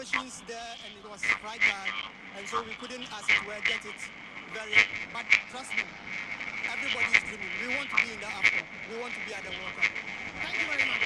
situations there, and it was fragile, and so we couldn't, as it were, get it very. But trust me, everybody is dreaming. We want to be in the AFCON. We want to be at the World Cup. Thank you very much.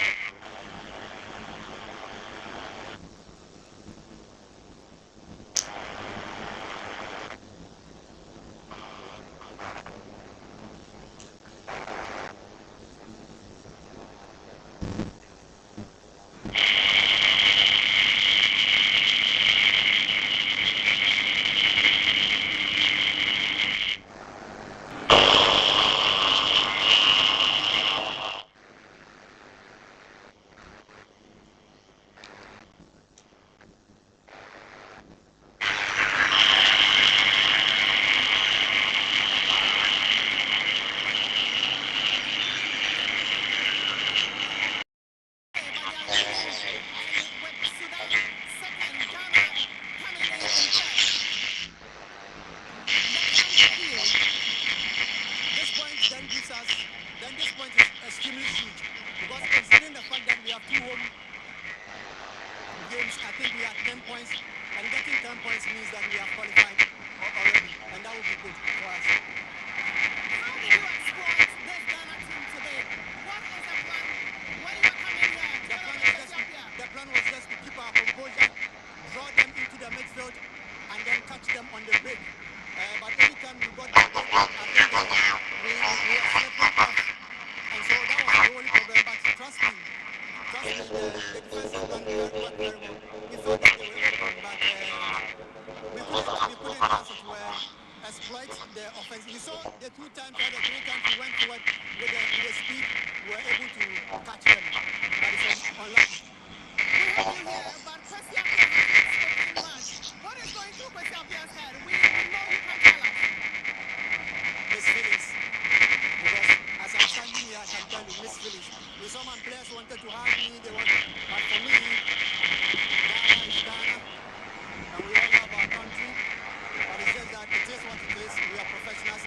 This point is extremely huge because considering the fact that we have 2 home games, I think we are 10 points, and getting 10 points means that we have qualified already, and that would be good for us. How did you exploit this Ghana team today? What is the plan when you are coming here? The plan was just to keep our composure, draw them into the midfield, and then catch them on the break. But anytime we got the break, I think we were slipping off. And so that was the only problem. But trust me, the defensive line worked very well. We thought that they were open, but we couldn't as it were, exploit the offense. You saw the 2 times or the 3 times we went forward with the speed, we were able to catch them. But it was unlucky. We have you here, but Kwesi Appiah hasn't spoken much. What is going through Kwesi Appiah's head? We know you can tell us. Miss Phillips. Because as I'm standing here, I can tell you, Miss Phillips. With some players wanted to have me, but for me, Ghana is Ghana, and we all love our country. But it's just that it is what it is. We are professionals.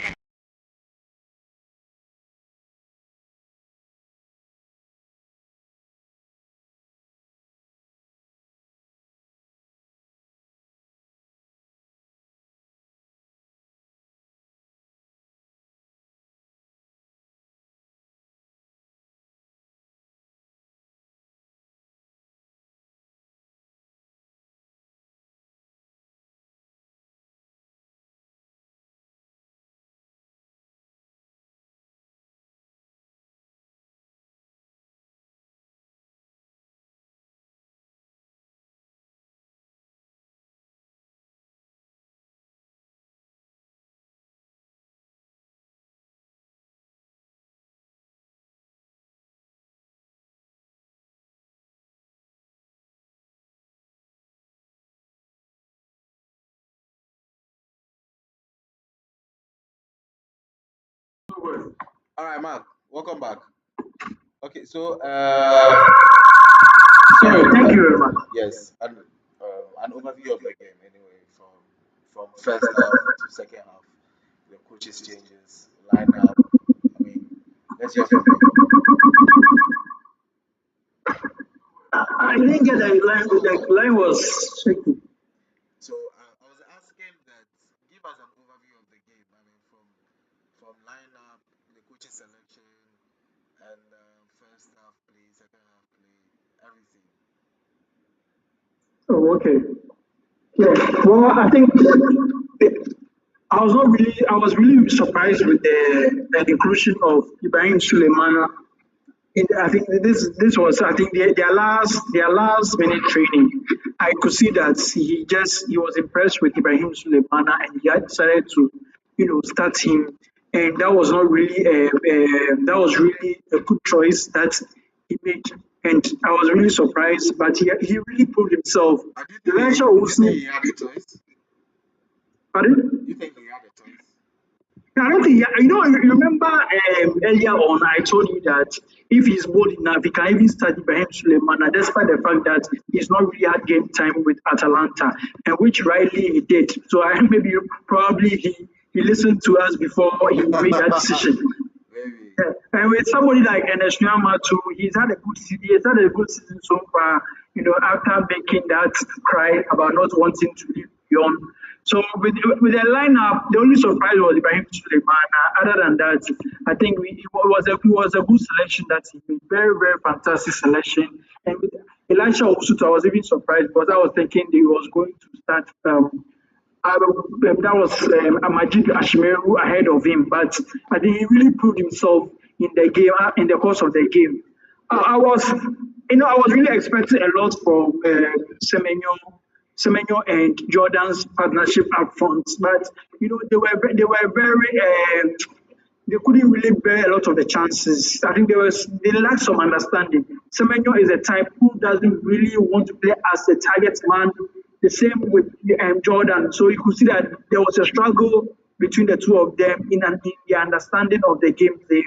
All right, Mark, welcome back. Okay, so Thank you very much. yes, and an overview of the game anyway, from first half to second half, the coaches changes, lineup. I mean, let's hear from you. I didn't get the line. The line was shaky. So I was asking that give us an overview of the game. I mean, from lineup, the coaching selection, and first half play, second half play, everything. Oh, okay. Yeah. Well, I think I was not really. I was really surprised with the inclusion of Ibrahim Suleimana. I think this was their last minute training. I could see that he was impressed with Ibrahim Suleimana and he had decided to start him, and that was not really that was really a good choice that he made, and I was really surprised. But he really proved himself. And do The you think Elisha he, do you think Usman, he had a choice? pardon? You think he had a choice? I don't think, you remember earlier on, I told you that if he's bold enough, he can even start Ibrahim Suleimana, despite the fact that he's not really had game time with Atalanta, and which rightly he did. So probably he listened to us before he made that decision. Maybe. And with somebody like Enes Nyama too, he's had a good season so far, after making that cry about not wanting to leave beyond. So with the lineup, the only surprise was Ibrahim Suleiman. Other than that, I think it was a good selection that he made. Very, very fantastic selection. And with Elisha Osuto, I was even surprised because I was thinking he was going to start that was Amajid Ashimeru ahead of him, but I think he really proved himself in the game, in the course of the game. I was really expecting a lot from Semenyo and Jordan's partnership up front, but they were very they couldn't really bear a lot of the chances. I think they lacked some understanding. Semenyo is a type who doesn't really want to play as a target man. The same with Jordan. So you could see that there was a struggle between the two of them in the understanding of the gameplay.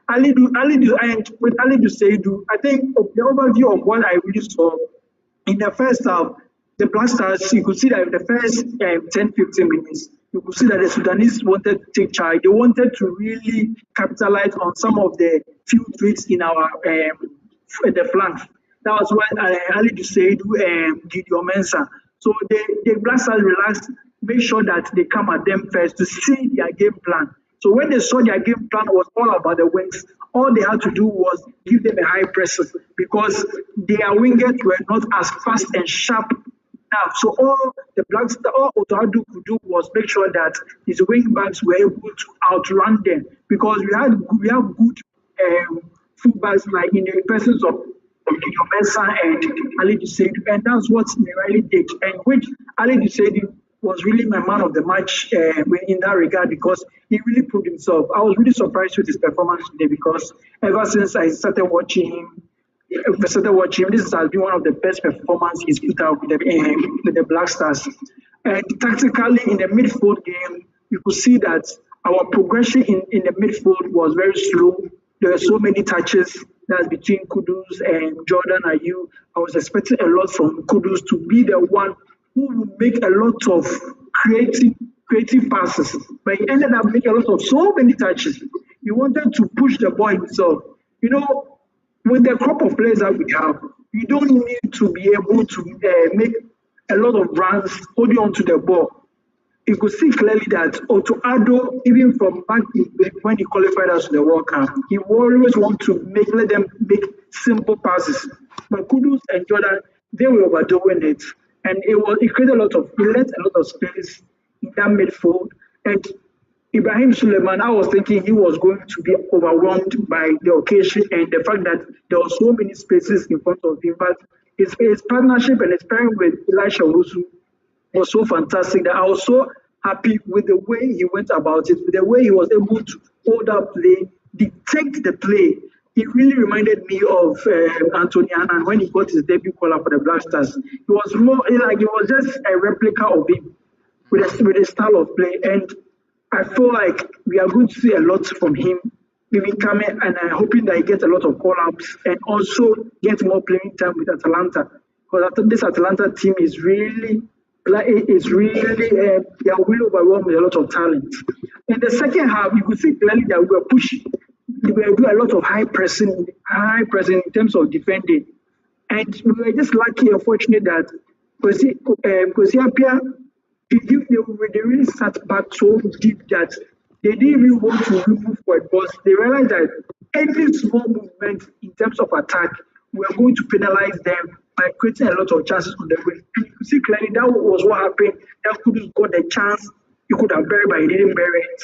And with Ali Duseidu, I think the overview of what I really saw in the first half, the Black Stars, you could see that in the first 10, 15 minutes, you could see that the Sudanese wanted to take charge. They wanted to really capitalize on some of the few tweaks in our the flank. That was when Ali Duseidu and Gideon Mensah. So the Black Stars relaxed, make sure that they come at them first to see their game plan. So when they saw their game plan was all about the wings, all they had to do was give them a high press because their wingers were not as fast and sharp now. So all Otoadu could do was make sure that his wing backs were able to outrun them because we have good fullbacks like in the presence of Gideon Mensah and Ali Duseidu, and that's what they really did, and which Ali Duseidu was really my man of the match in that regard because he really proved himself. I was really surprised with his performance today because ever since I started watching him, this has been one of the best performances he's put out with the Black Stars. And tactically in the midfield game, you could see that our progression in the midfield was very slow. There were so many touches that's between Kudus and Jordan Ayew. I was expecting a lot from Kudus to be the one who would make a lot of creative passes, but he ended up making a lot of so many touches. He wanted to push the ball himself. With the crop of players that we have, you don't need to be able to make a lot of runs holding on to the ball. You could see clearly that Otto Addo, even from back when he qualified us to the World Cup, he always want to let them make simple passes. But Kudus and Jordan, they were overdoing it. And it left a lot of space in that midfield. And Ibrahim Suleiman, I was thinking he was going to be overwhelmed by the occasion and the fact that there were so many spaces in front of him. But his partnership and his pairing with Elisha Owusu was so fantastic that I was so happy with the way he went about it, with the way he was able to hold up play, dictate the play. It really reminded me of Anthony Annan when he got his debut call up for the Black Stars. It was more like it was just a replica of him with a style of play. And I feel like we are going to see a lot from him even coming, and I'm hoping that he gets a lot of call-ups and also gets more playing time with Atalanta. Because this Atalanta team is really they are really overwhelmed with a lot of talent. In the second half, you could see clearly that we were pushing. We were doing a lot of high pressing in terms of defending. And we were just lucky and fortunate that Kosiapia, they really sat back so deep that they didn't really want to move forward because they realized that any small movement in terms of attack, we are going to penalize them by creating a lot of chances on the wing. You could see clearly that was what happened. That could have got the chance he could have buried, but he didn't bury it.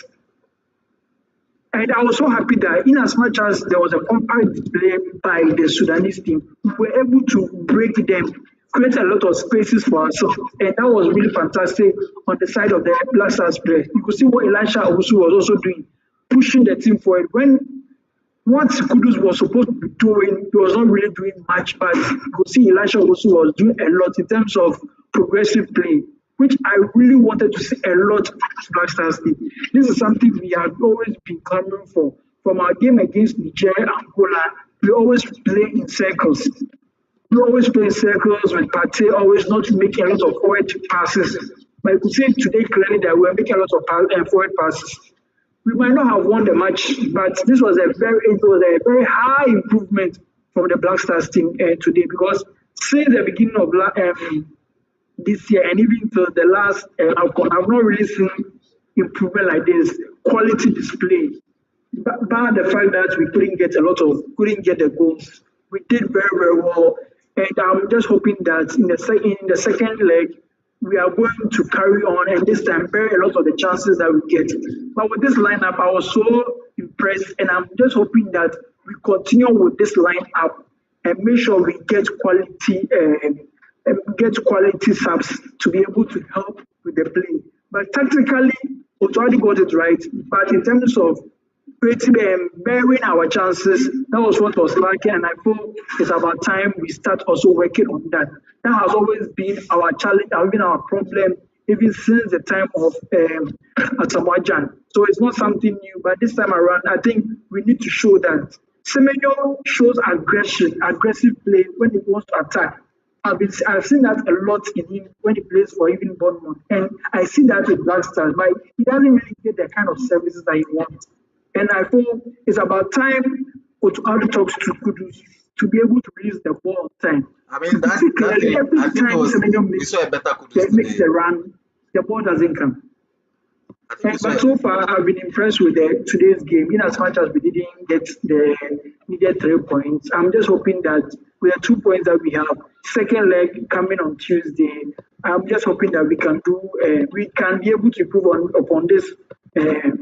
And I was so happy that in as much as there was a compact display by the Sudanese team, we were able to break them, create a lot of spaces for ourselves. And that was really fantastic on the side of the Black Stars play. You could see what Elisha Owusu was also doing, pushing the team forward. When what Kudus was supposed to be doing, he was not really doing much, but you could see Elisha Owusu was doing a lot in terms of progressive play, which I really wanted to see a lot from this Black Stars team. This is something we have always been clamoring for. From our game against Niger and Angola, we always play in circles. We always play in circles with Partey, always not making a lot of forward passes. But you could see today clearly that we are making a lot of forward passes. We might not have won the match, but it was a very high improvement from the Black Stars team today because since the beginning of this year and even till the last AFCON, I've not really seen improvement like this. Quality display. Bar the fact that we couldn't get the goals. We did very, very well. And I'm just hoping that in the second leg, we are going to carry on and this time bury a lot of the chances that we get. But with this lineup, I was so impressed, and I'm just hoping that we continue with this lineup and make sure we get quality subs to be able to help with the play. But tactically, Otuadi got it right. But in terms of creating bearing our chances, that was what was lacking. And I feel it's about time we start also working on that. That has always been our challenge, has been our problem, even since the time of Asamoah. So it's not something new. But this time around, I think we need to show that Semenyo shows aggressive play when he wants to attack. I've seen that a lot in him when he plays for even Bournemouth, and I see that with Black Stars, but he doesn't really get the kind of services that he wants. And I feel it's about time Otuado talks to Kudus to be able to release the ball on time. I mean, that Typically, game, every I think it time was, Semenyo we saw a better Kudus makes today. a run, the ball doesn't come. I think we saw But so far, I've been impressed with today's game. In as much as we didn't get the needed 3 points, I'm just hoping that with the 2 points that we have, second leg coming on Tuesday, I'm just hoping that we can be able to improve upon this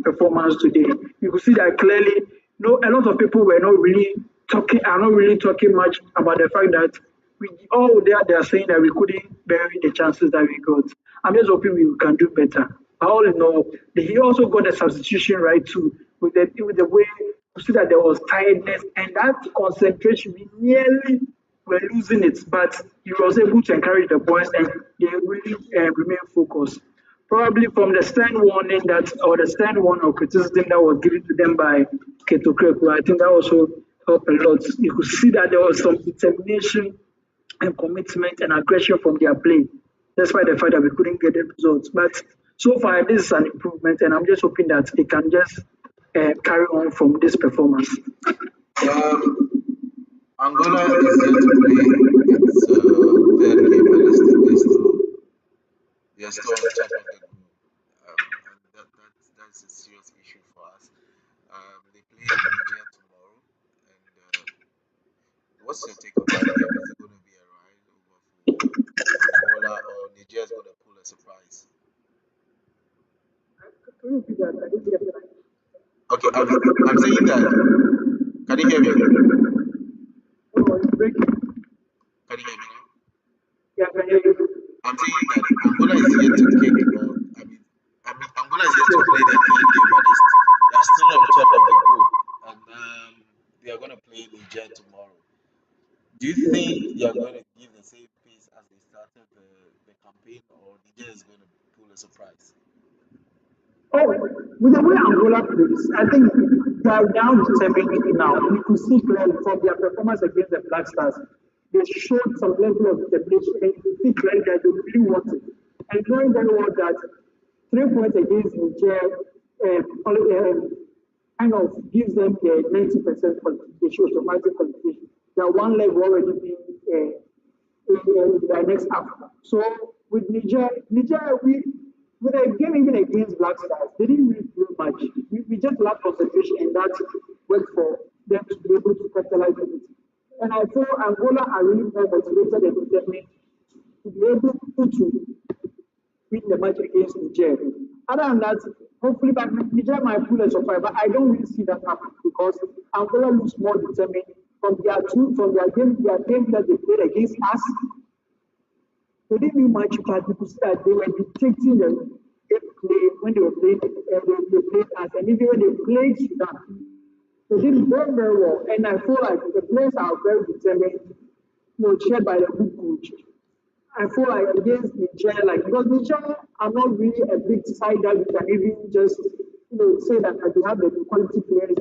performance today. You could see that clearly. No, a lot of people are not really talking much about the fact that we all they are saying that we couldn't bury the chances that we got. I'm just hoping we can do better. All in all, he also got the substitution right too, with the way you see that there was tiredness and that concentration. We nearly were losing it, but he was able to encourage the boys and they really remain focused. Probably from the stand warning that or the stand warning or criticism that was given to them by Keto Kreku, I think that also helped a lot. You could see that there was some determination and commitment and aggression from their play, despite the fact that we couldn't get the results. But so far, this is an improvement, and I'm just hoping that they can just carry on from this performance. um, Angola is yet to play its third game, and they're still on top of the group, and that's a serious issue for us. They play Niger tomorrow, and what's your take on that game? Is it going to be a ride over for Angola, or Niger is going to pull a surprise? Okay, I'm saying that. Can you hear me? Can you hear me now? I'm saying that Angola is yet to kick, or Angola is yet to play their third game, but they're still on top of the group, and they are going to play Niger tomorrow. Do you think they are going to give the same pace as they started the campaign, or Niger is going to pull a surprise? Oh, with the way Angola plays, I think they are down determined now. You could see clearly from their performance against the Black Stars, they showed some level of determination and you could see clearly that they really want it. And knowing very well that 3 points against Niger kind of gives them the 90% qualification, automatic qualification. That one leg already being in the next half. So with Niger, with a game even against Black Stars, they didn't really do much. We just lacked concentration, and that worked for them to be able to capitalize on it. And I feel Angola are really more motivated and determined to be able to win the match against Niger. Other than that, hopefully, but Niger might pull us surprise, but I don't really see that happen because Angola looks more determined from their game that they played against us. They didn't do much, but you could see that they were dictating the play when they were playing, they played us, and even when they played Sudan, they did very, very well. And I feel like the players are very determined, chaired by the good coach. I feel like against Niger, like because Niger are not really a big side that we can even just say that they have the quality players.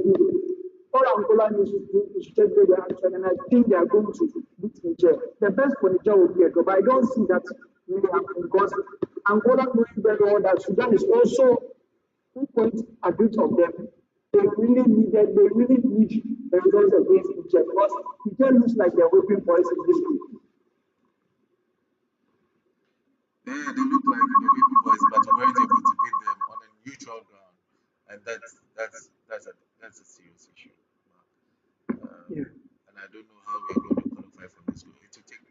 All Angola needs to do is check their action, and I think they are going to beat Niger. The best for Niger will be a draw, but I don't see that really happening because Angola knowing very well that Sudan is also 2 points agreed of them. They really need the results against Niger because Niger looks like they're whipping boys in this group. Yeah, they look like the whipping boys, but we weren't able to beat them on a neutral ground, and that's a serious issue. Um, Yeah. and I don't know how we are going to qualify from this group. It will take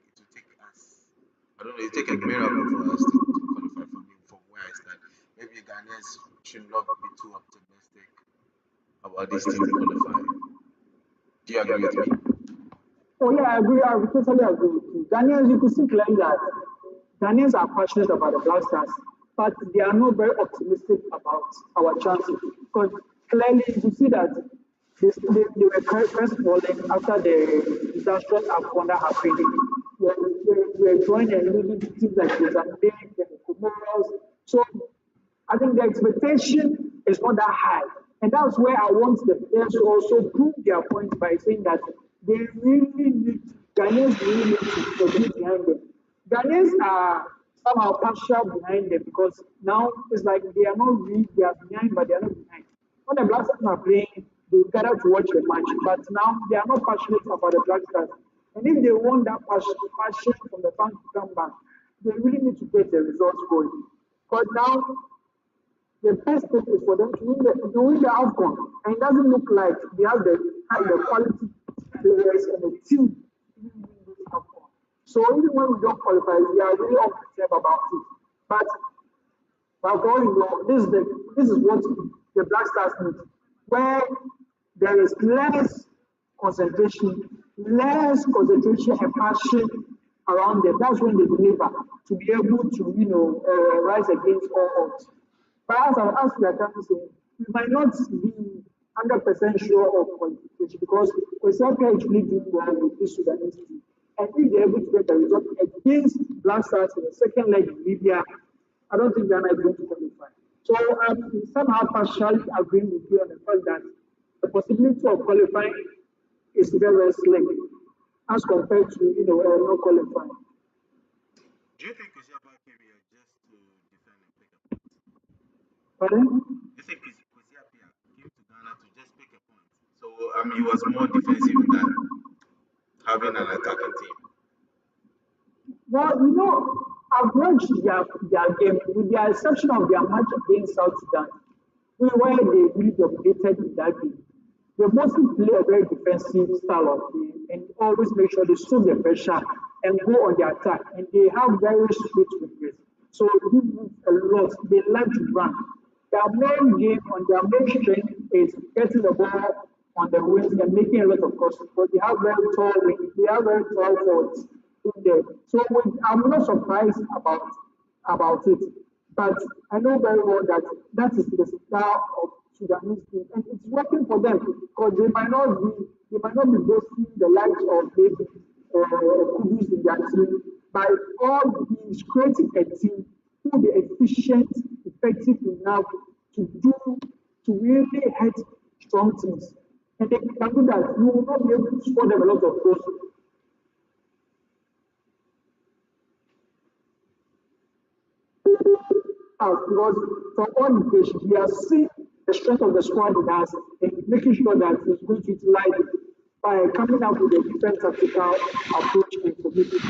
us. I don't know. It will take a miracle for us to qualify from where I stand. Maybe Ghanaians should not be too optimistic about this team qualifying. Do you agree with me? Oh yeah, I agree. I totally agree with you. Ghanaians, you could see clearly that Ghanaians are passionate about the Black Stars, but they are not very optimistic about our chances. Because clearly you could see that they were crestfallen after the disastrous AFCON that happened. We were joined and losing to teams like Mozambique and the Comoros. So I think the expectation is not that high. And that's where I want the players to also prove their point by saying that they really need, Ghanaians really need to produce behind them. Ghanaians are somehow partial behind them because now it's like they are not really, they are behind, but they are not behind. When the Black Stars are playing, they gather to watch the match, but now they are not passionate about the Black Stars. And if they want that passion from the fans to come back, they really need to get the results going. Because now the best thing is for them to win the outcome. And it doesn't look like they have the quality players and the team to even win this outcome. So even when we don't qualify, we are really optimistic about it. But for all you know, this is what the Black Stars need. Where there is less concentration and passion around them. That's when they deliver to be able to, rise against all odds. But as we are currently saying, we might not be 100% sure of qualification because Osaka actually doing well with this Sudanese team. And if they're able to get a result against Black Stars in the second leg in Libya, I don't think Ghana is going to qualify. So I'm somehow partially agreeing with you on the fact that the possibility of qualifying is very, very slim as compared to not qualifying. Do you think Kusiaba came here just to defend and pick a point? Pardon? Do you think Kusiaba came to Ghana to just pick a point? So he was more defensive than having an attacking team. Well, I've watched their game, with the exception of their match against South Sudan, where they really dominated in that game. They mostly play a very defensive style of game and always make sure they soak the pressure and go on the attack. And they have very sweet wingers. So they move a lot. They like to run. Their main game on their main strength is getting the ball on the wings and making a lot of crosses. But they have very tall wings. They have very tall forwards in there. So I'm not surprised about it. But I know very well that that is the style of Sudanese team, and it's working for them because they might not be boasting the likes of maybe Kudus in their team, but all is creating a team who will be efficient, effective enough to really hit strong teams. And they can do that. You will not be able to score them a lot of goals. Out because from all indications, we are seeing the strength of the squad it has and making sure that it's going to utilize it by coming up with a different tactical approach and commitment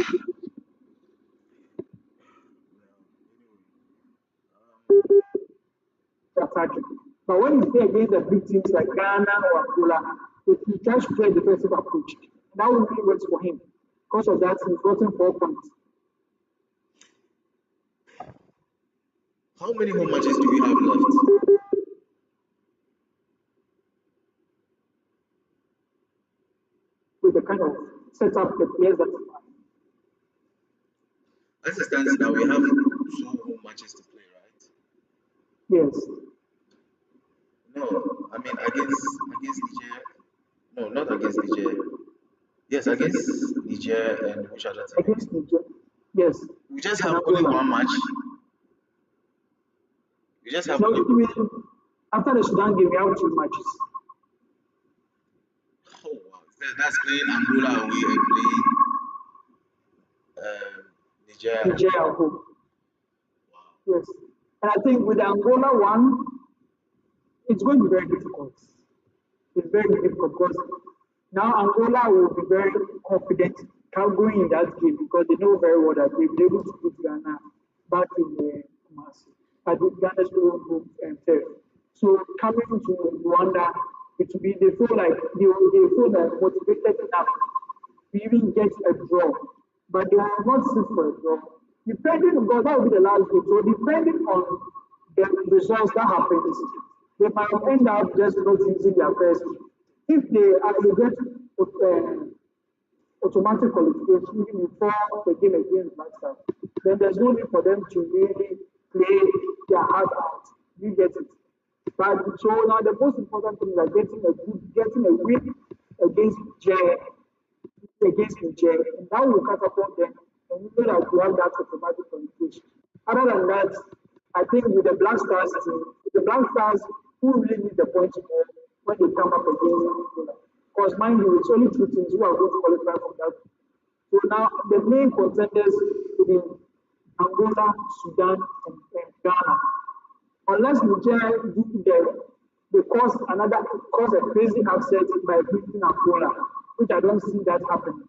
to attacking. But when you play against the big teams like Ghana or Angola, if he tries to play a defensive approach, that will really work for him. Because of that, he's gotten 4 points. How many home matches do we have left? With the kind of setup the players that he has. As it stands now, we have 2 home matches to play, right? Yes. No, I mean against Niger. No, not against Niger. Yes, against Niger and which other team again? Against Niger. Yes. We just And have only Angola. one match. We just have No, only. after the Sudan game, we have 2 matches. Oh wow, that's playing Angola away and playing Niger at Niger home. at home. Wow. Yes. And I think with the Angola one, it's going to be very difficult. It's very difficult because now Angola will be very confident going in that game because they know very well that they'll be able to beat Ghana back in the Kumasi at the Ghana's own home turf. So coming to Rwanda, it will be they feel like they feel like motivated enough to even get a draw, but they will not sit for a draw. Depending on God, that will be the last game. So depending on the results that happens, they might end up just not using their first. If they get automatic qualification even before the game against Black Stars, then there's no need for them to really play their heart out. You get it. But so now the most important thing is like getting a win against Niger, and that will catapult them and you know that we have that automatic qualification. Other than that, I think with the Black Stars team, the Black Stars who really need the points more when they come up against Angola. Because mind you, it's only two teams who are going to qualify from that. So now the main contenders will be Angola, Sudan, and Ghana. Unless Nigeria do they cause a crazy upset by beating Angola, which I don't see that happening.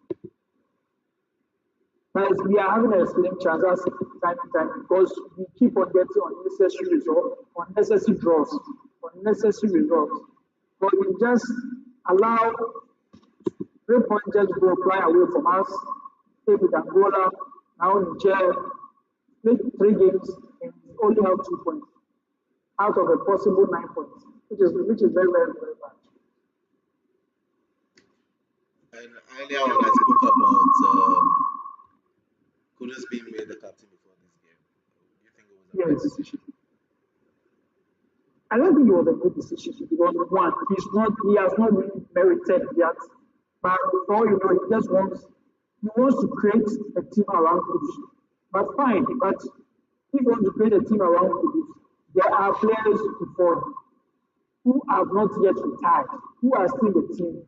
But we are having a slim chance as time to time because we keep on getting unnecessary results, unnecessary draws, unnecessary results. But we just allow 3 points just go fly away from us. Take with Angola, now Niger, play 3 games and only have 2 points out of a possible 9 points, which is very, very, very bad. And earlier on, I spoke about Kudus being made the captain before this game. Do you think it was the right Yes. decision? I don't think it was a good decision because one, he has not really merited yet. But for all you know, he wants to create a team around Kudus. But fine, but if you want to create a team around Kudus, there are players before him who have not yet retired, who are still in the team,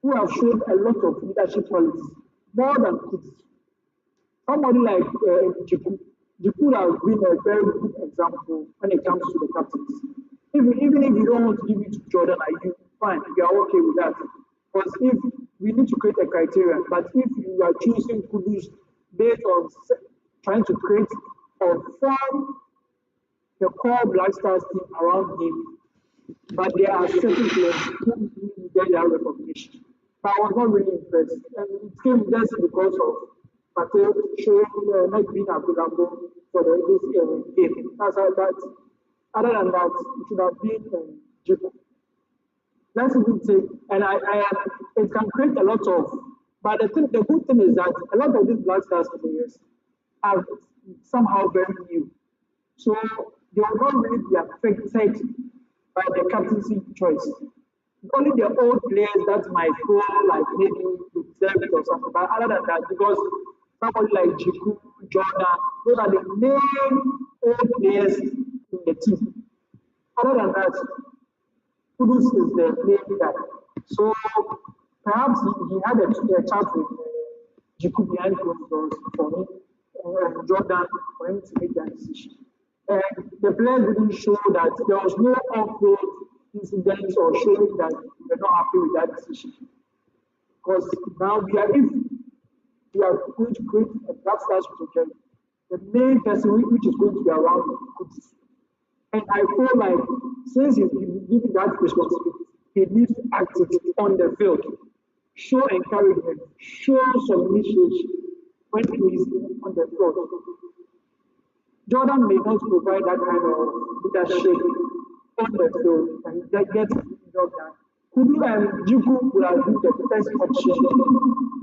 who have shown a lot of leadership qualities, more than Kudus. Somebody like Jiku. Jiku has been a very good example when it comes to the captains. Even if you don't want to give it to Jordan, you fine, you are okay with that. Because if we need to create a criterion, but if you are choosing Kudus based on trying to create or form the core Black Stars team around him, but there are certain players who really get that recognition. But I was not really impressed. And it came just because of Patel showing not being available for this game. That's how that. Other than that, it should have been Jiku. Let's even take, and it can create a lot of, but the good thing is that a lot of these Black Stars players are somehow very new. So they will not really be affected by the captaincy choice. Only the old players that might feel like maybe they deserve it or something. But other than that, because somebody like Jiku, Jordan, those are the main old players in the team. Other than that, Kudus is the main guy. So perhaps he had a chat with Jiku behind closed doors for him, Jordan, for him to make that decision. And the players didn't show that there was no off-road incidents or showing that they're not happy with that decision. Because now if we are going to create a Black Stars project, the main person which is going to be around Kudus. And I feel like since he's given that responsibility, he needs to act it on the field. Show encouragement, show some initiation when he is on the field. Jordan may not provide that kind of leadership on the field and that gets the job done. Kudu and Juku would have been the best option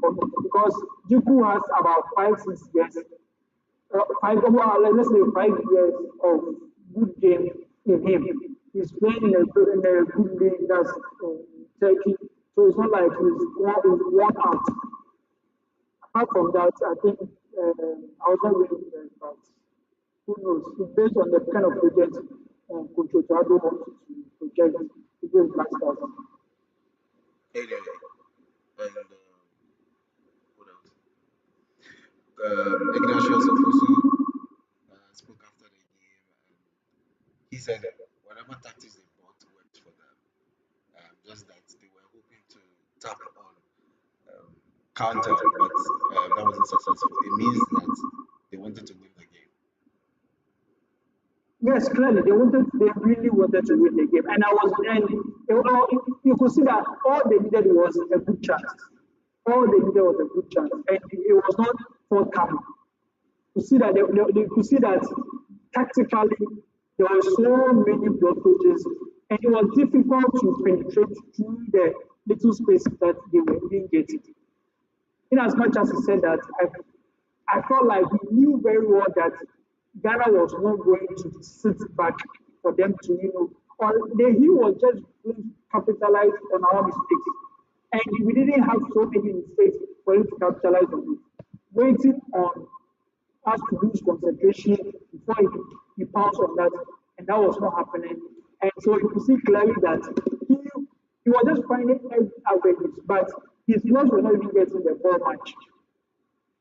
for him because Juku has about 5, 6 years, let's say 5 years of good game in him. He's playing in a good league that's Turkey, so it's not like he's worn out. Apart from that, I think I was not really impressed, but who knows? It's based on the kind of project Coach Ochoado wanted to project to go Black Stars. Anyway, and what else? Ignatius Ofosu spoke after the game, and he said that whatever tactics they brought were counter, but that wasn't successful. It means that they wanted to win the game. Yes, clearly they really wanted to win the game, and you could see that all they needed was a good chance. All they needed was a good chance, and it was not forthcoming. To see that they could see that tactically there were so many blockages, and it was difficult to penetrate through the little spaces that they were being getting. In as much as he said that, I felt like he knew very well that Ghana was not going to sit back for them to, he was just going to capitalize on our mistakes. And we didn't have so many mistakes for him to capitalize on it. Waiting on us to lose concentration before he pounced on that, and that was not happening. And so you could see clearly that he was just finding avenues, but his teammates were not even getting the ball much.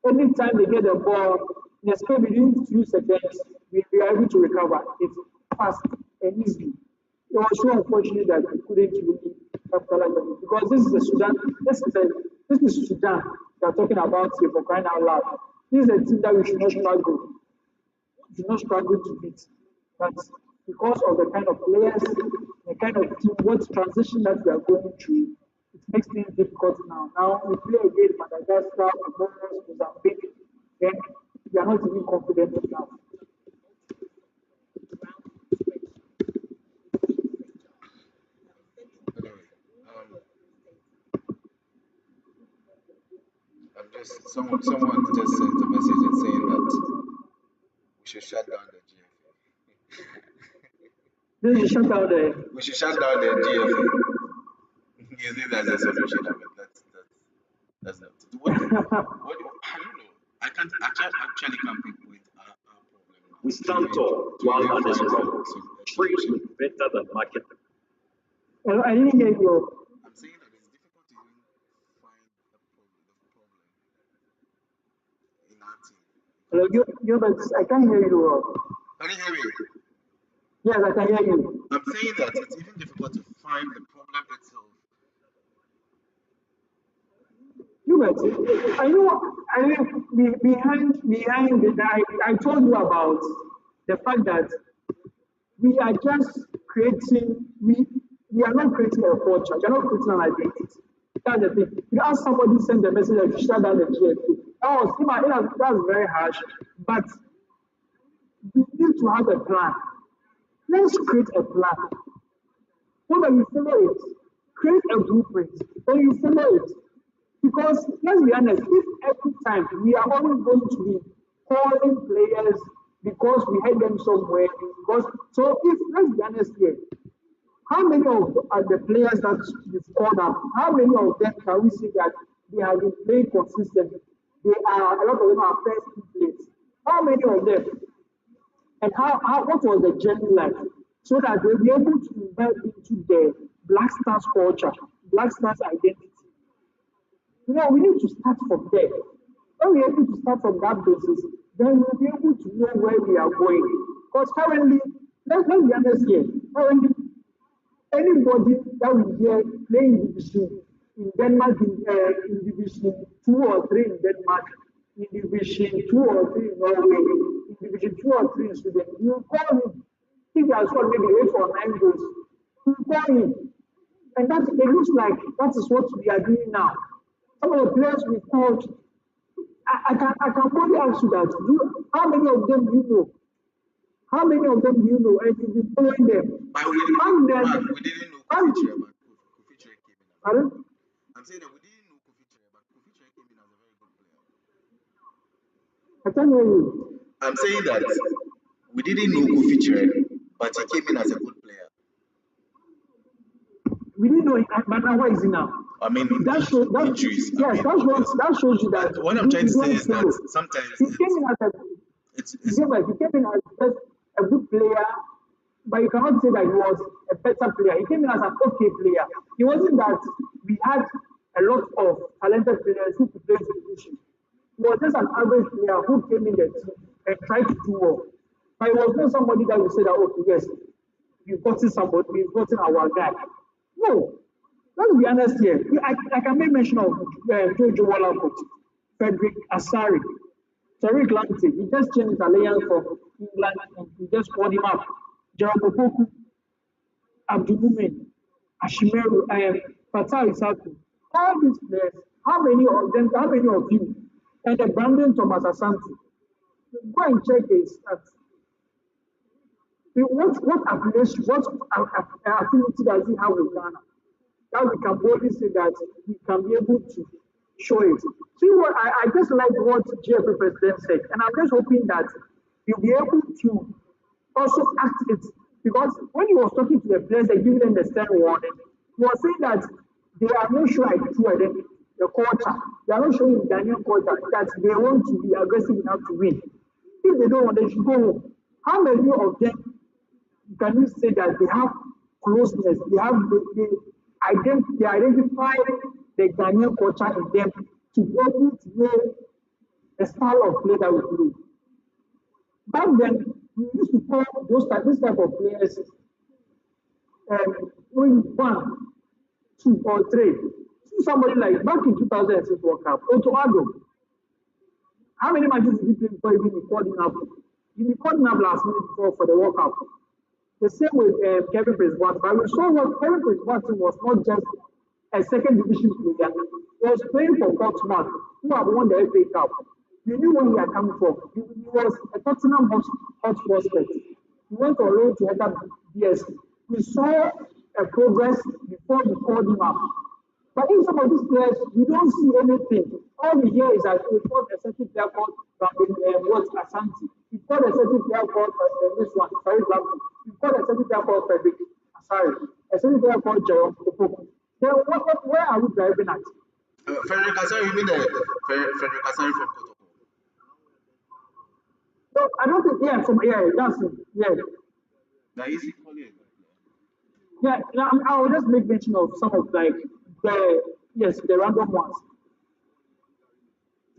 Anytime they get the ball, in a space within few seconds, we are able to recover it fast and easily. It was so unfortunate that we couldn't really capitalize on it because this is the Sudan. This is Sudan. We are talking about here for crying out loud. This is a team that we should not struggle. We should not struggle to beat. But because of the kind of players, the kind of team, what transition that we are going through, it makes things difficult now. Now we play against Madagascar, Comoros, Mozambique, then we are not even confident enough. Anyway, I'm just someone just sent a message and saying that we should shut down the GFA. This is shut out there. We should shut down the GFA. You think that's a solution? I mean, that's not. What I don't know. I can't actually can't pinpoint our problem now. We stand tall while others struggle. Free solution. better than market. I didn't hear you. I'm saying that it's difficult to even find the problem in our team. Hello, but I can't hear you. Can you hear me? Yes, I can hear you. I'm saying that it's even difficult to find the problem itself. I know. I mean, behind it, I told you about the fact that we are just creating. We are not creating a culture. We are not creating an identity. That's the thing. You ask somebody send a message that you shut down the GFA. That's very harsh. But we need to have a plan. Let's create a plan. So that you follow it. Create a blueprint. Then you follow it. Because let's be honest, if every time we are always going to be calling players because we had them somewhere, so if let's be honest here, how many of the players that you've called up, how many of them can we see that they have been playing consistently? A lot of them are first team players. How many of them? And what was the journey like? So that they'll be able to invite into the Black Stars culture, Black Stars identity. We need to start from there. When we're able to start from that basis, then we'll be able to know where we are going. Because currently, let's be honest here, currently, anybody that we hear playing division in Denmark, in division 2 or 3 in Denmark, in division 2 or 3 in Norway, in division 2 or 3 in Sweden, you call him. If he has scored maybe 8 or 9 goals, you call him. And it looks like that is what we are doing now. Some of the players we called, I can only ask you that. How many of them do you know? How many of them do you know? And you've been following them. But we didn't know Kofi but Kofi came in. Pardon? I'm saying that we didn't know Kofi but Kofi came in as a very good player. I can't hear you. I'm saying that we didn't know Kofi but he came in as a good player. We didn't know it, but now what is it now? I mean, injuries. Yes, that shows you that. What I'm trying to say is that sometimes he came in as he came in as just a good player, but you cannot say that he was a better player. He came in as an okay player. It wasn't that we had a lot of talented players who could play the position. He was just an average player who came in the team and tried to do well. But it was not somebody that would say that, okay, yes, we've gotten somebody, we've gotten our guy. No. let's be honest here. I can make mention of Jojo Wallacott, Frederick Asari, Tariq Lamptey. He just changed his alliance from England and he just called him up. Jerome Opoku, Abdul Mumin, Ashimeru, Fatal Isaku. All these players, how many of them, how many of you, and Brandon Thomas Asante, go and check his stats. What affiliation, what affinity does he have with Ghana? That we can boldly say that he can be able to show it. See what I just like what GFA president said, and I'm just hoping that he'll be able to also act it because when he was talking to the players and giving them the stern warning, he was saying that they are not sure I true identity, the culture. They are not showing the Ghanaian culture that they want to be aggressive enough to win. If they don't want, they should go home. How many of them can you say that they have closeness? They identify the Ghanaian culture in them to be able to know the style of play that we play. Back then, we used to call this type of players when one, two, or three. See somebody like back in 2006 World Cup, Otto Addo. How many matches did he play before even he called him up? He called him up last minute before for the World Cup. The same with Kevin Prince-Boateng. But we saw what Kevin Prince-Boateng was not just a second division player. He was playing for Portsmouth, who have won the FA Cup. You knew where he had come from. He was a Tottenham hot prospect. He went on loan to head up BSC. We saw a progress before we called him up. But in some of these players, we don't see anything. All we hear is that we've got a certain player called Asante. We've got a certain player called this one, sorry, we've got a certain player called Frederick Asari, a certain player called Jerome Opoku. Then where are we driving at? Frederick Asari, you mean Frederick Asari from Kotoko? No, I don't think, that's it. Yeah. That is equally a good Yeah, player. I will just make mention of some of like the random ones.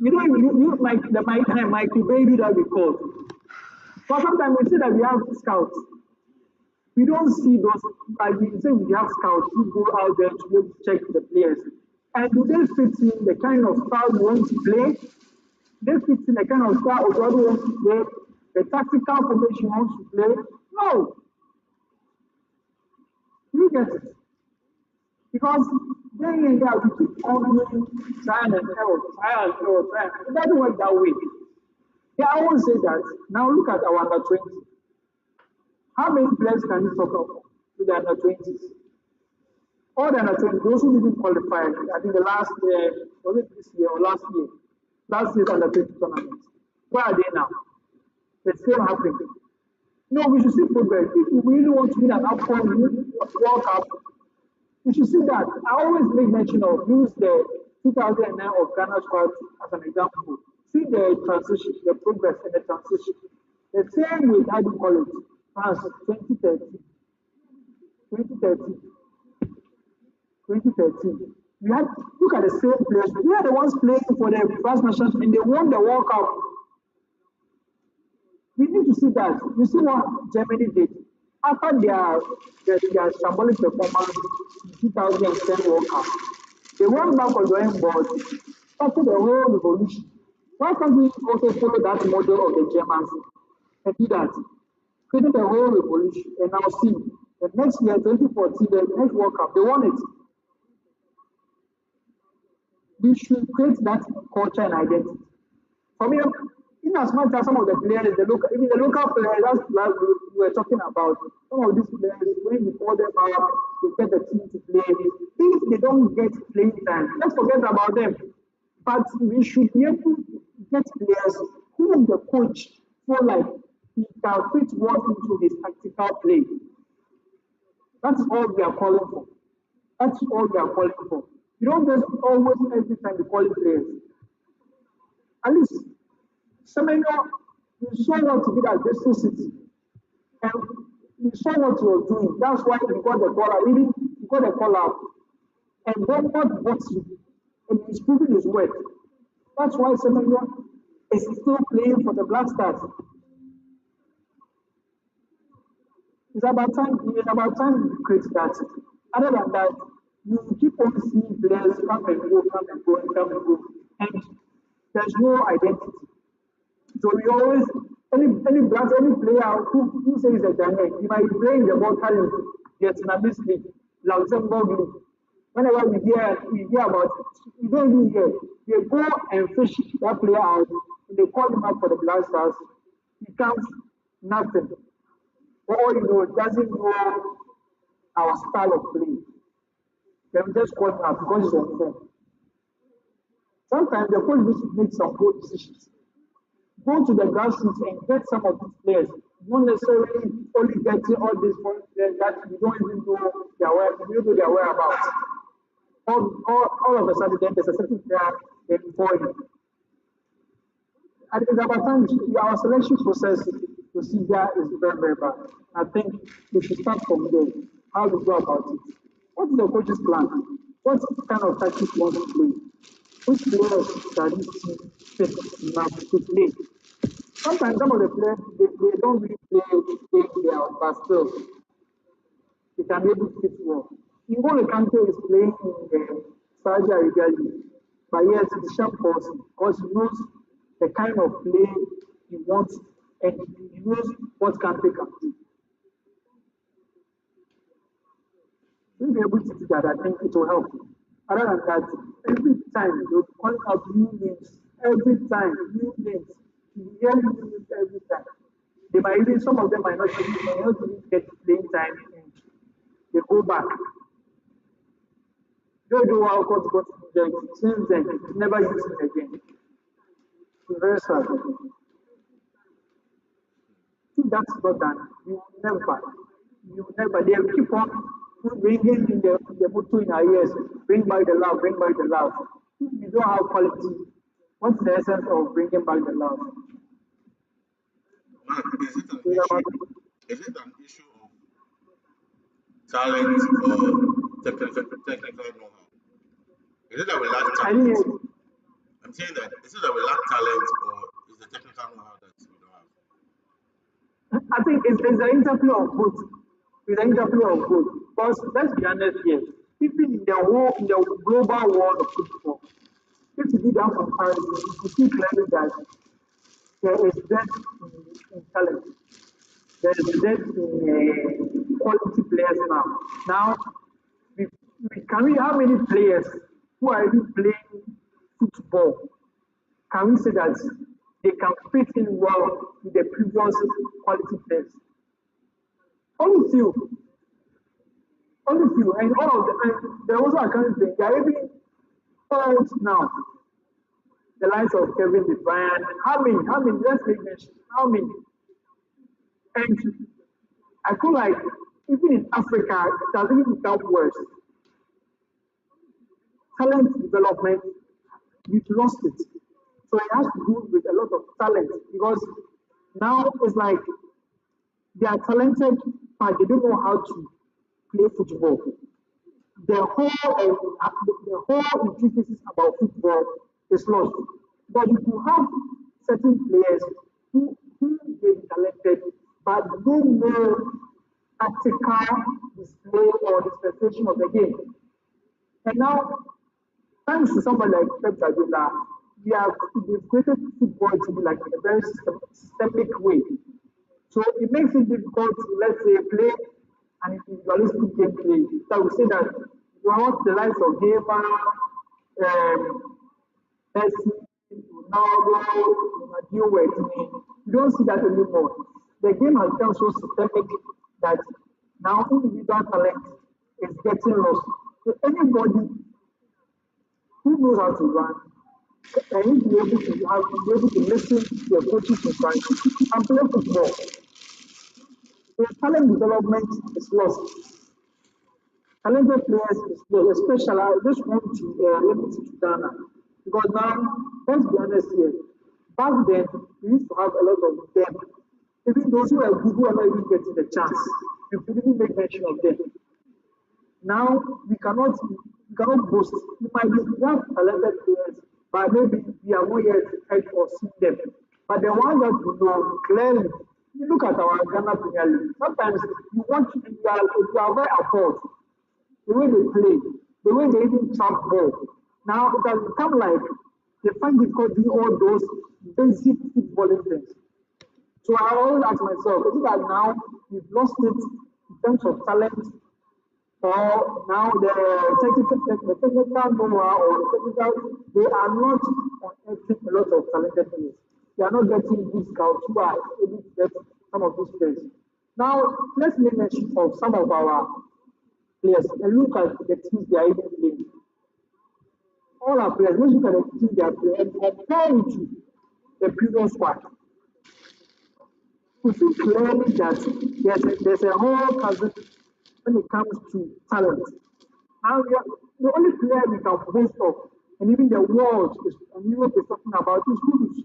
You know, you like the Michael Baby that we call. But sometimes we say that we have scouts. We don't see those, like we say we have scouts who go out there to be able to check the players. And do they fit in the kind of style we want to play? They fit in the kind of style Ojoado wants to play, the tactical formation wants to play? No. You get it. Because day in there we keep on doing trial and error. It doesn't work that way. Yeah, I always say that. Now look at our under 20. How many players can you talk about to the under 20s? All the under 20, those who didn't qualify, I think the last was it this year or last year? Last year's under 20 tournament. Where are they now? It's still happening. No, we should see progress. If we really want to win an AFCON World Cup, you should see that. I always make mention of use the 2009 of Ghana squad as an example. See the transition, the progress and the transition. The same with how do you call it? France 2013. 2013. You had look at the same players. We are the ones playing for the France national team and they won the World Cup. We need to see that. You see what Germany did after their symbolic performance in 2010 World Cup. They went back on drawing board, started the whole revolution. Why can't we also follow that model of the Germans and do that? Created the whole revolution and now see the next year, 2014, the next World Cup, they won it. We should create that culture and identity. For me, in as much as some of the players, even the local players, that's like we were talking about, some of these players, when you call them out, they get the team to play. If they don't get playing time, let's forget about them. But we should be able to get players whom the coach feel like he can fit well into his tactical play. That's all we are calling for. That's all we are calling for. You don't just always every time you call players. At least Semenyo, you saw what he did at Bristol City. And you saw what he was doing. That's why he got the call out. Really, he got the call out. And then what bought him. And he's proving his worth. That's why Semenyo is still playing for the Black Stars. It's about time we create that. Other than that, you keep on seeing players come and go, come and go, and come and go, and there's no identity. So we always any player who says a Ghanaian, he might be playing the ball talent, Vietnamese league, Luxembourg league. Whenever we hear about it, we don't even hear. They go and fish that player out, and they call him up for the Black Stars. He comes nothing. Or doesn't know our style of play. They will just call him up because he's on form. Sometimes the coach needs to make some good decisions. Go to the grassroots and get some of these players. Not necessarily only getting all these foreign players that you don't even know their whereabouts. All of a sudden, then there's a certain player they foreign. And it's about time our selection process procedure is very, very bad. I think we should start from there. How we go about it. What is the coach's plan? What kind of tactics you want to play? Which players does this team fit enough to play? Sometimes some of the players they don't really play out, but still they can be able to fit well. Ngolo Kante is playing in the Saudi Arabia League, but yes, it's sharp person because he knows the kind of play he wants and he knows what Kante can do. If you're able to do that, I think it will help. Other than that, every time you call out new names, every time new names, you hear new names every time. They might even some of them might not even get playing time and they go back. Don't know how coach got injured since then, never use it again. It's very sad. If that's not done, you will never, they will keep on bringing in the motor in our ears, bring back the love, bring back the love. If you don't have quality, what's the essence of bringing back the love? Is it an issue? Is it an issue of talent or technical know-how? Is it that we lack I talent? think I'm saying that is it that we lack talent or is the technical know-how that we don't have? it's the interplay of both. It's the interplay of both. Because let's be honest here, even in the global world of football, if you do that comparison, you see clearly that there is depth in talent. There is depth in quality players now. Now, how many players who are even playing football can we say that they can fit in well with the previous quality players? Only few, only few, and all of them. And they also are currently they are even old now. The likes of Kevin De Bruyne. How many? How many? Let's make mention. How many? And I feel like even in Africa, it has even become worse. Talent development, we've lost it. So it has to do with a lot of talent because now it's like they are talented, but they don't know how to play football. The whole intricacies about football is lost. But you could have certain players who may be talented, but don't know tactical display or dispensation of the game. And now, thanks to somebody like Pep Guardiola, they've created football to be like in a very systemic way. So it makes it difficult to, let's say, play an individualistic gameplay. So we say that you want the likes of Neymar, Messi, Ronaldo, Ronaldinho were doing. You don't see that anymore. The game has become so systemic that now individual talent is getting lost. So anybody who knows how to run and be able to listen to your coach's instructions and play football. So talent development is lost. Talented players is lost, especially I just want to limit it to Ghana. Because now, let's be honest here, back then we used to have a lot of them. Even those who are good who are not even getting the chance, you could even make mention of them. Now we cannot boast. We might be have talented players, but maybe we are not yet heard or seen them. But the ones that we know clearly, you look at our Ghana Premier League. Sometimes you are very appalled the way they play. the way they even trap ball. Now it has become like they find difficult doing all those basic footballing things. So I always ask myself, is it that now we've lost it in terms of talent, or now the technical know-how or the technical, they are not unearthing a lot of talented players. They are not getting good scouts who are able to get some of these players. Now, let's make mention of some of our players and look at the teams they are even playing. All our players, let's look at the teams they are playing and compare it to the previous one. We see clearly that there's a whole chasm when it comes to talent. Now, the only player we can boast of, and even the world is, and Europe is talking about, is Kudus.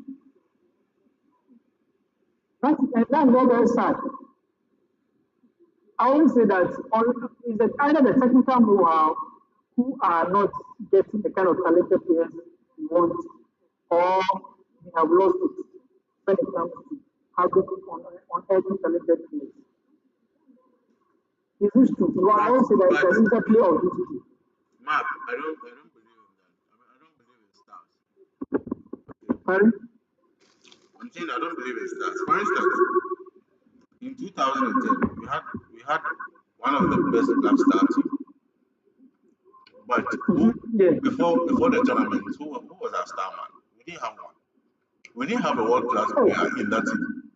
And that's not very sad. I always say that is that either the technical know-how who are not getting the kind of talented players we want, or we have lost it when it comes to having on every talented players. Is this true? You are always say that it's an interplay of these two. Mark, I don't believe in that. I don't believe in stars. Okay. Pardon? I'm saying I don't believe in stars. For instance, in 2010, we had one of the best Black Star team. But who Yeah. before the tournament, who was our star man? We didn't have one. We didn't have a world class player in that team.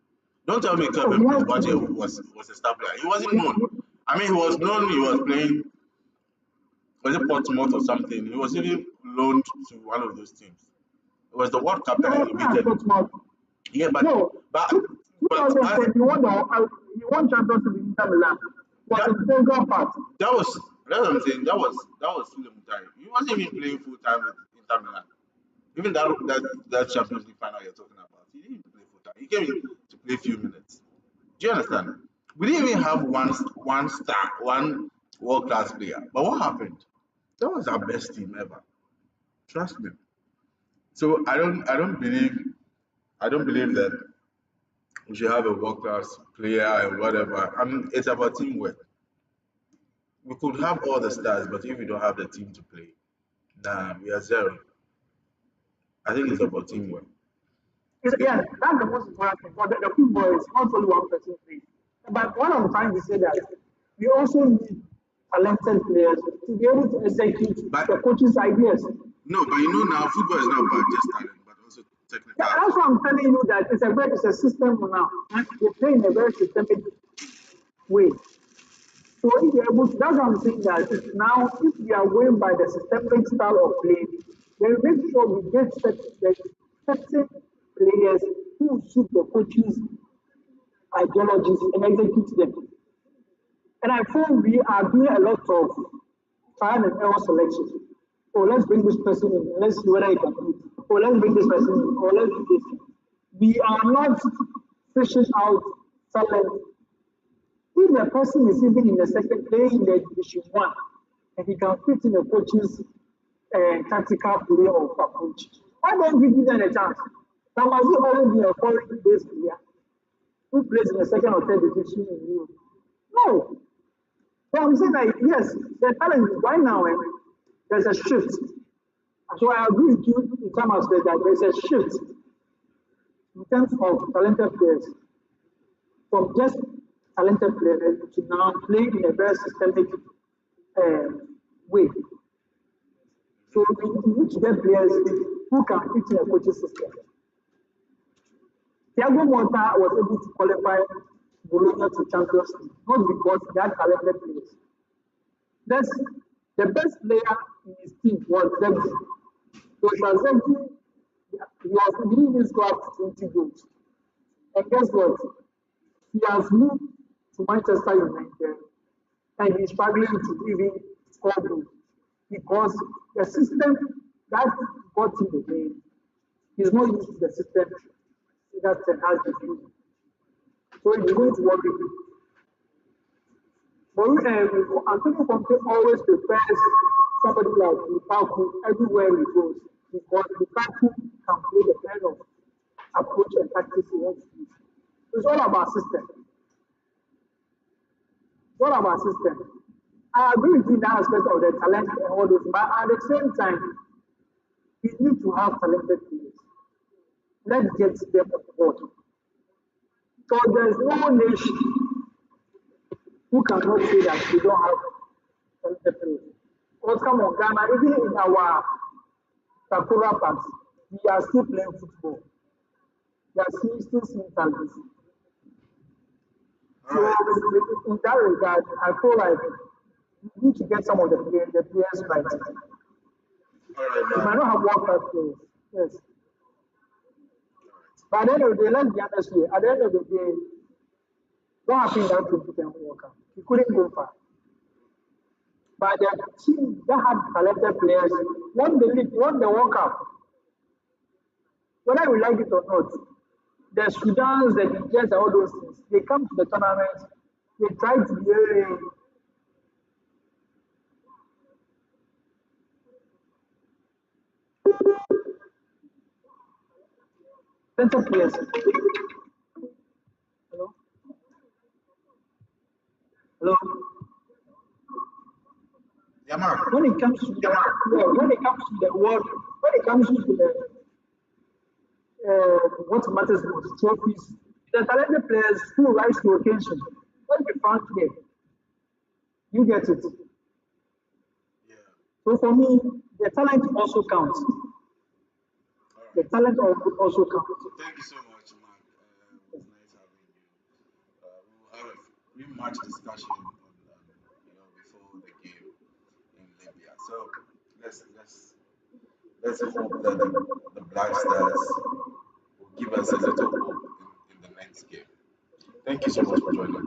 Don't tell me Kevin Oh, Bache was a star player. He wasn't known. I mean, he was known. He was playing. Was it Portsmouth or something? He was even loaned to one of those teams. It was the World Cup that elevated. Yeah, No, but but as, 2010, you won Champions League in Inter Milan. Was that a integral part. that was that's what I'm saying. That was Sule Mutai. He wasn't even playing full time with Inter Milan. Even that Champions League final you're talking about, he didn't play full time. He came in to play a few minutes. Do you understand? We didn't even have one star, one world class player. But what happened? That was our best team ever. Trust me. So I don't believe that we should have a world class player and whatever. I mean, it's about teamwork. We could have all the stars, but if we don't have the team to play, nah, we are zero. I think it's about teamwork. Yeah, that's the most important thing. But the football is not only one person thing. But what I'm trying to say that we also need talented players to be able to execute But the coach's ideas. no, but now football is not about just talent, but also technical Yeah, that's why aspect. I'm telling you that it's a system now. They play in a very systemic way. So if you're able to, that's what I'm saying that if now if we are going by the systemic style of play, then we make sure we get certain players who suit the coach's ideologies and execute them. And I feel we are doing a lot of trial and error selection. Oh, let's bring this person in. Let's see whether he can do it. Oh, let's bring this person in. Oh, let's do this. We are not fishing out talent. If the person is even in the second playing in the division one, and he can fit in a coach's tactical play of approach, why don't we give them a chance? Now, must it always be a foreign based player who plays in the second or third division in Europe? No. So I'm saying that yes, the talent is right now, and there's a shift. So I agree with you in some aspects that there's a shift in terms of talented players from just talented players to now play in a very systemic uh, way. So we need to get players who can fit in a coaching system. Thiago Motta was able to qualify Bologna to Champions League, not because he had talented players. That's the best player in his team was Zexi. So Zexi, he didn't even score up to 20 goals. And guess what? He has moved to Manchester United and he's struggling to even score goals because the system that got him the game is not used to the system that has the game. So he's going to work with it. But Antonio Conte always prefers somebody like Lukaku everywhere he goes because Lukaku can play the kind of approach and tactics he wants to use. It's all about system. It's all about system. I agree with you in that aspect of the talent and all those, but at the same time, you need to have talented players. Let's get them on board. So there's no nation who cannot say that we don't have talented players. Because come on, Ghana, even in our Sakura parks, we are still playing football. We are still seeing talent. All So right. in that regard, I feel like we need to get some of the players right. All right, We Mark. might not have world class players, yes. All right. But at the end of the day, let's be honest here. At the end of the day, what happened in that 2010 World Cup? We couldn't go far. But the team that had talented players won the league, won the World Cup, whether we like it or not. The Sudans, the Nigerians, all those things, they come to the tournament, they try to be talented players. Hello? Hello? Yeah, Mark. When it comes to when it comes to the world, when it comes to the what matters most, trophies, the talented players who rise to occasion. Let's be frank here, you get it. Yeah. So for me, the talent also counts. All The right. talent also counts. Thank you so much, Mark. It was nice having you. We will have a pre-match discussion on before the game in Libya. So let's let's let's hope that the Black Stars will give us a little hope in the next game. Thank you so much for joining.